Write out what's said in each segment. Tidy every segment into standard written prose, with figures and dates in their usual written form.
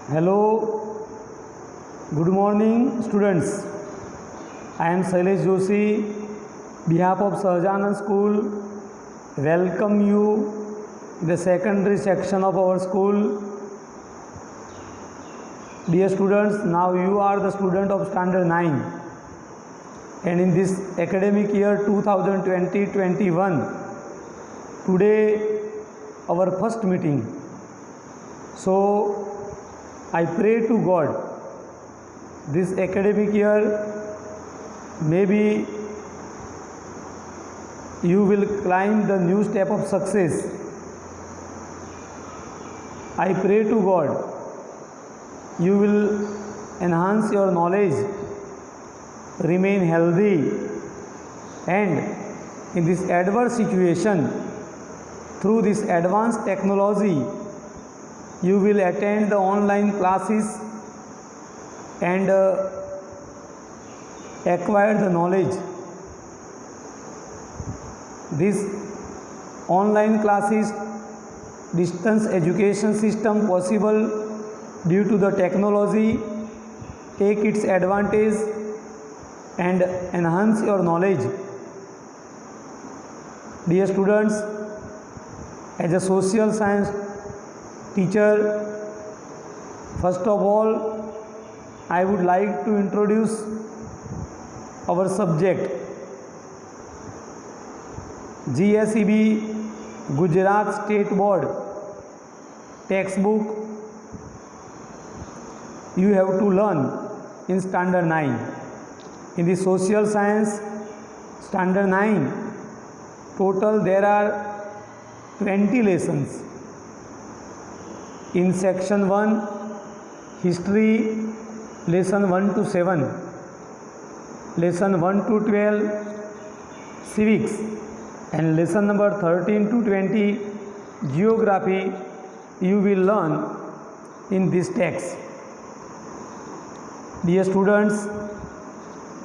Hello, good morning students. I am Shailesh Joshi, behalf of Sahajanand School, welcome you in the secondary section of our school. Dear students, now you are the student of standard 9 and in this academic year 2020-21, today our first meeting. So I pray to God this academic year maybe you will climb the new step of success. I pray to God you will enhance your knowledge, remain healthy, and in this adverse situation, through this advanced technology, you will attend the online classes and acquire the knowledge. This online classes, distance education system possible due to the technology, take its advantage and enhance your knowledge. Dear students, as a social science teacher, first of all, I would like to introduce our subject. GSEB Gujarat State Board textbook you have to learn in standard 9. In the social science standard 9, total there are 20 lessons. In section 1, history, lesson 1 to 7, lesson 1 to 12, civics, and lesson number 13 to 20, geography, you will learn in this text. Dear students,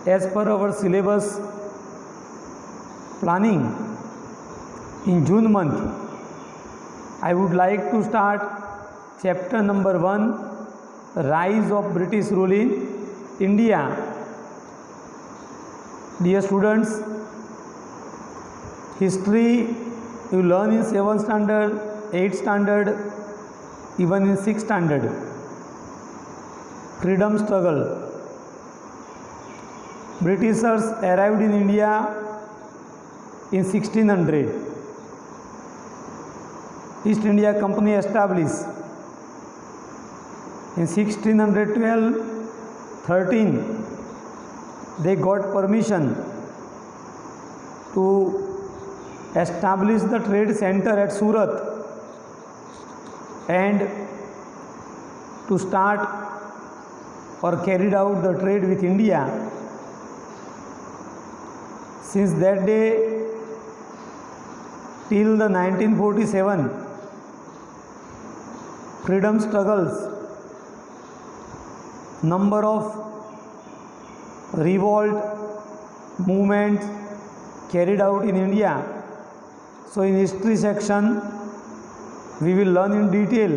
as per our syllabus planning, in June month, I would like to start chapter number 1, Rise of British Rule in India. Dear students, history you learn in 7th standard, 8th standard, even in 6th standard. Freedom struggle. Britishers arrived in India in 1600. East India Company established. In 1612-13, they got permission to establish the trade center at Surat and to start or carried out the trade with India. Since that day till the 1947, freedom struggles, number of revolt movements carried out in India. So in history section we will learn in detail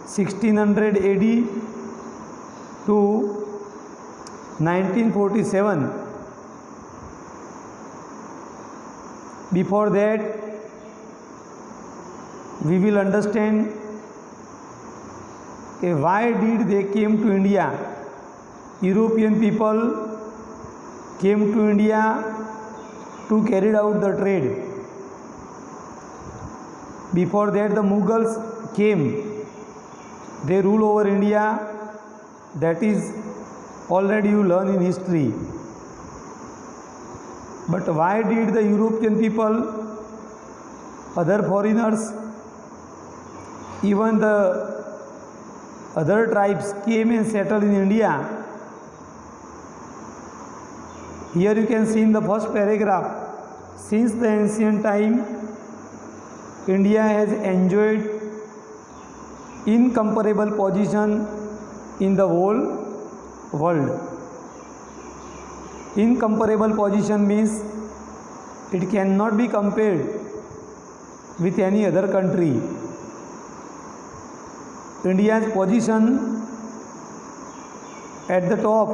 1600 AD to 1947. Before that we will understand why did they came to India. European people came to India to carry out the trade. Before that the Mughals came. They rule over India. That is already you learn in history. But why did the European people, other foreigners, even the other tribes came and settled in India? Here you can see in the first paragraph, since the ancient time, India has enjoyed incomparable position in the whole world. Incomparable position means it cannot be compared with any other country. India's position at the top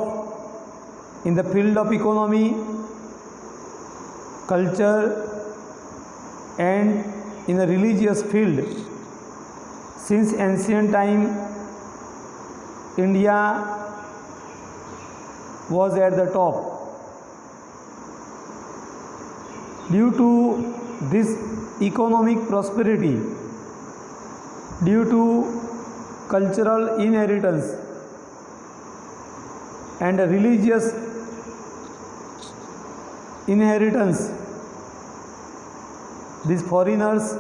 in the field of economy, culture and in the religious field. Since ancient time, India was at the top. Due to this economic prosperity, due to cultural inheritance and religious inheritance, these foreigners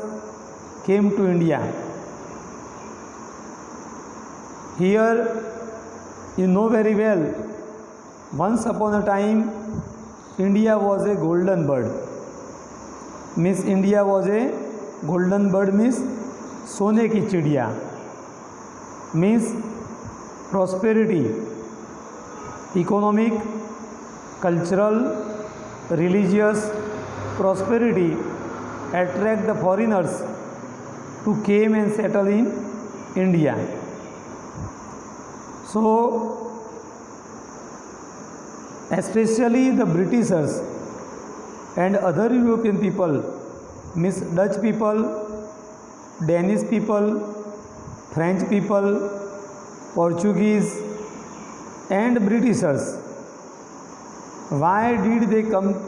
came to India. Here you know very well, once upon a time India was a golden bird. Means India was a golden bird means सोने की चिड़िया, means prosperity, economic, cultural, religious prosperity attract the foreigners to came and settle in India. So especially the Britishers and other European people, means Dutch people, Danish people, French people, Portuguese and Britishers, why did they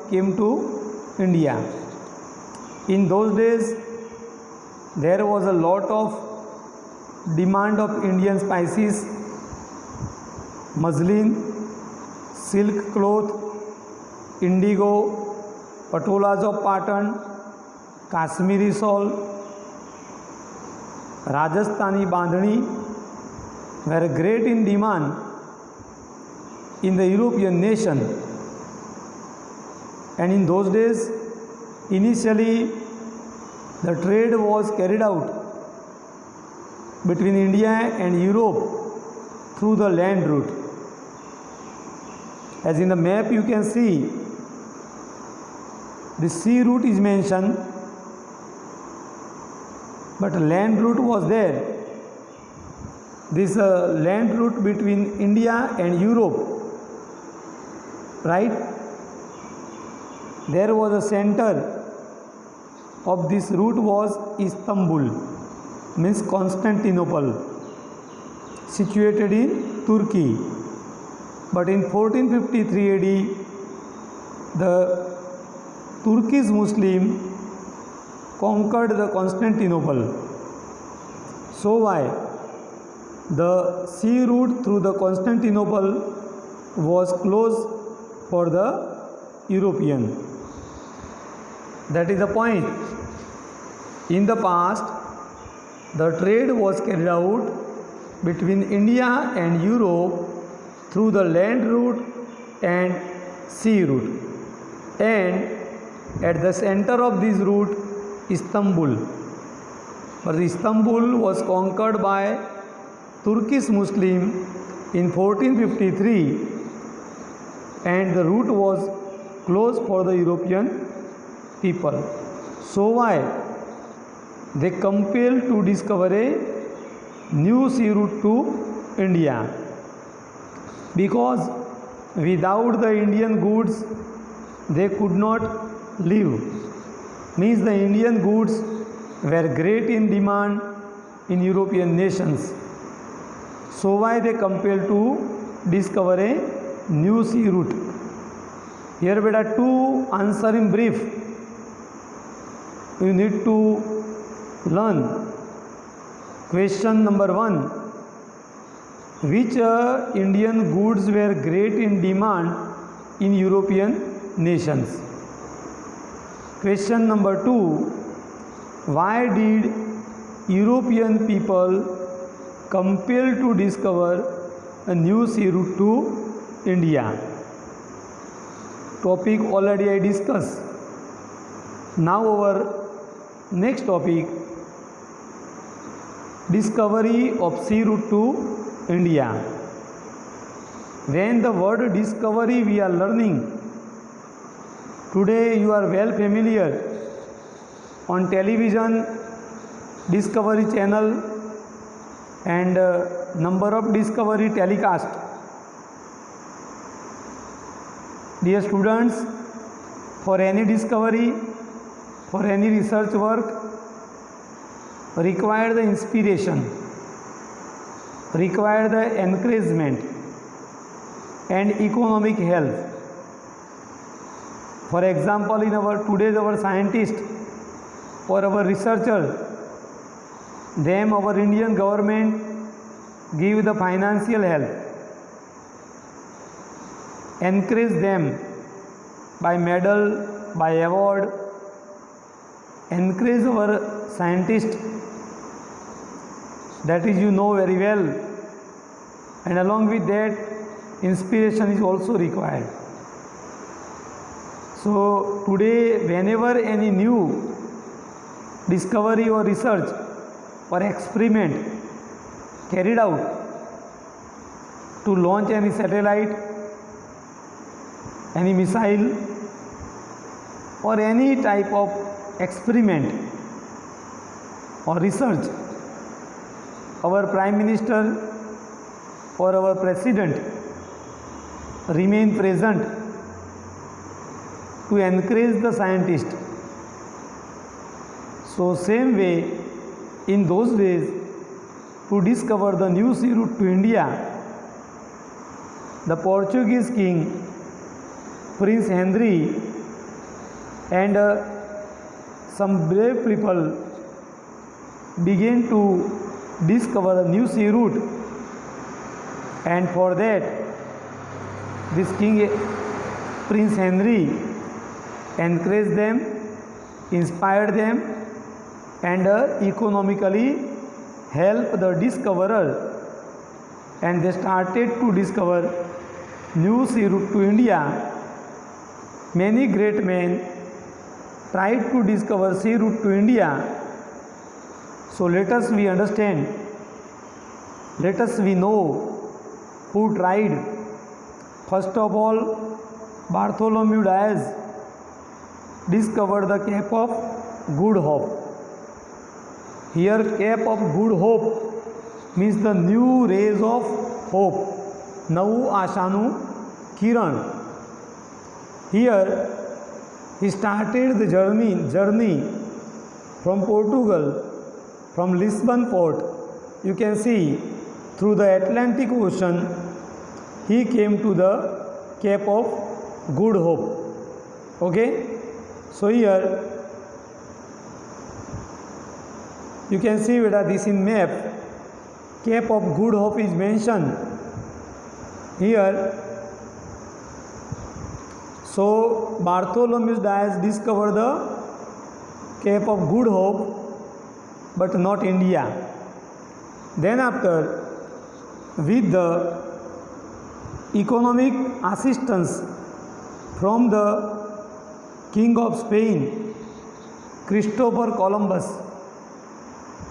came to India? In those days there was a lot of demand of Indian spices, muslin, silk cloth, indigo, patolas of Patan, Kashmiri shawl, Rajasthani bandhani were great in demand in the European nation. And in those days, initially the trade was carried out between India and Europe through the land route. As in the map you can see, the sea route is mentioned, but land route was there. This land route between India and Europe, right? There was a center of this route was Istanbul, means Constantinople, situated in Turkey. But in 1453 AD, the Turkish Muslim conquered the Constantinople. So why the sea route through the Constantinople was closed for the European. That is the point. In the past, the trade was carried out between India and Europe through the land route and sea route, and at the center of this route, Istanbul. But Istanbul was conquered by Turkish Muslim in 1453, and the route was closed for the European people. So why they compelled to discover a new sea route to India? Because without the Indian goods they could not live. Means the Indian goods were great in demand in European nations. So why they compelled to discover a new sea route? Here beta to answer in brief, you need to learn. Question number 1. Which Indian goods were great in demand in European nations? Question number 2. Why did European people compel to discover a new sea route to India? Topic already I discussed. Now our next topic, discovery of sea route to India. When the word discovery we are learning, today you are well familiar on television, Discovery Channel, and number of discovery telecast. Dear students, for any discovery, for any research work, require the inspiration, require the encouragement and economic help. For example, in our scientists or our researcher, them our Indian government give the financial help, encourage them by medal, by award, encourage our scientists, that is you know very well, and along with that inspiration is also required. So today whenever any new discovery or research or experiment carried out to launch any satellite, any missile or any type of experiment or research, our Prime Minister or our President remain present to encourage the scientist. So same way, in those days, to discover the new sea route to India, the Portuguese king Prince Henry and some brave people began to discover a new sea route, and for that this king Prince Henry encouraged them, inspired them, and economically helped the discoverer, and they started to discover new sea route to India. Many great men tried to discover sea route to India. So let us we understand, let us we know who tried. First of all, Bartholomew Diaz discovered the Cape of Good Hope. Here Cape of Good Hope means the new rays of hope, Navu Ashanu Kiran. Here he started the journey from Portugal, from Lisbon port. You can see through the Atlantic Ocean he came to the Cape of Good Hope. Okay, so here you can see whether this in map Cape of Good Hope is mentioned here. So Bartholomew Diaz discovered the Cape of Good Hope, but not India. Then after, with the economic assistance from the King of Spain, Christopher Columbus,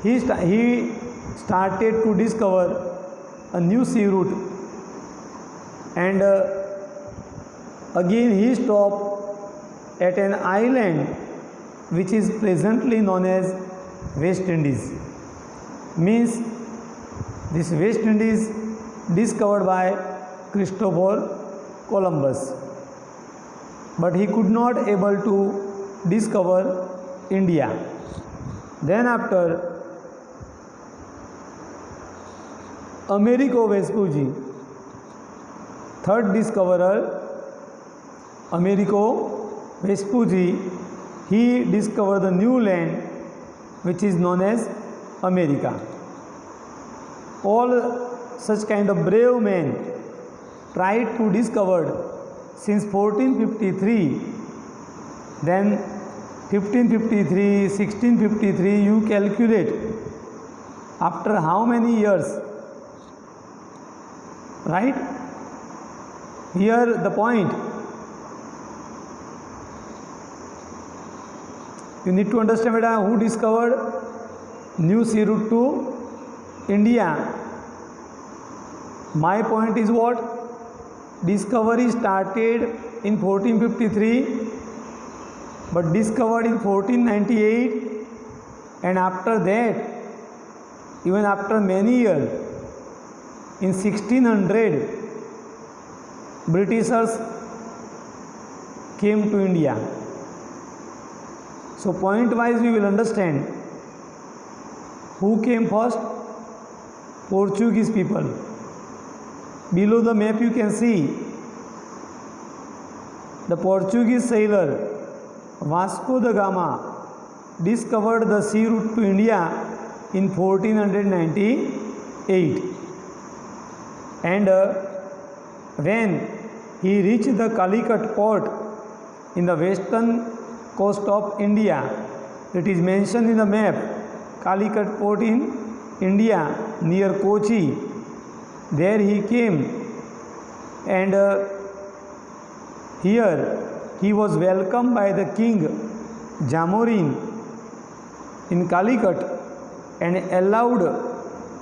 he started to discover a new sea route, and again he stopped at an island which is presently known as West Indies. Means this West Indies discovered by Christopher Columbus, but he could not able to discover India. Then after, Amerigo Vespucci, third discoverer, Amerigo Vespucci, he discovered the new land which is known as America. All such kind of brave men tried to discover since 1453, then 1553, 1653, you calculate after how many years, right? Here the point, you need to understand who discovered new sea route to India. My point is what? Discovery started in 1453 but discovered in 1498, and after that even after many years, in 1600, Britishers came to India. So point wise we will understand who came first. Portuguese people. Below the map you can see the Portuguese sailor Vasco da Gama discovered the sea route to India in 1498, and when he reached the Calicut port in the western coast of India, it is mentioned in the map, Calicut port in India near Kochi. There he came, and here he was welcomed by the king Jamorin in Calicut and allowed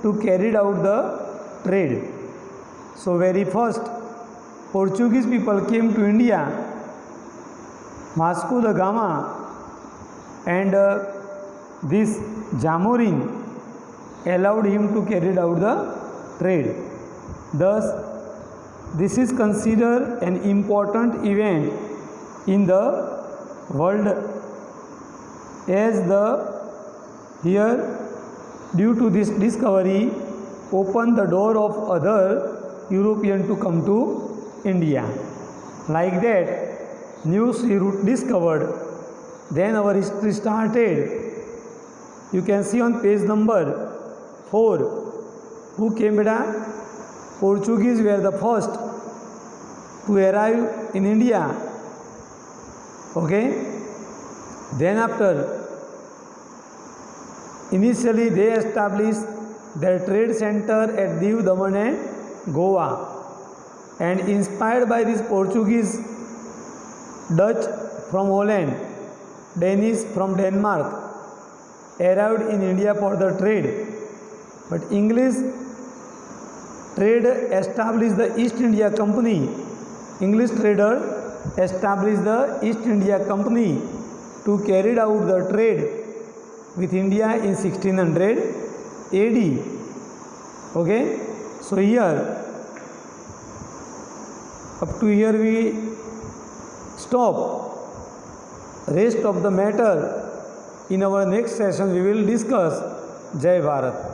to carry out the trade. So very first Portuguese people came to India, Vasco da Gama, and this Jamorin allowed him to carry out the trade. Thus, this is considered an important event in the world, as due to this discovery opened the door of other European to come to India. Like that, new sea route discovered. Then our history started. You can see on page number 4. Who came, beta? Portuguese were the first to arrive in India. Okay. Then after, initially they established their trade center at Diu, Daman and Goa, and inspired by this Portuguese, Dutch from Holland, Danish from Denmark arrived in India for the trade. But English trade established the East India Company. English trader established the East India Company to carry out the trade with India in 1600 AD. Okay, so here, up to here we stop. Rest of the matter in our next session we will discuss. Jai Bharat.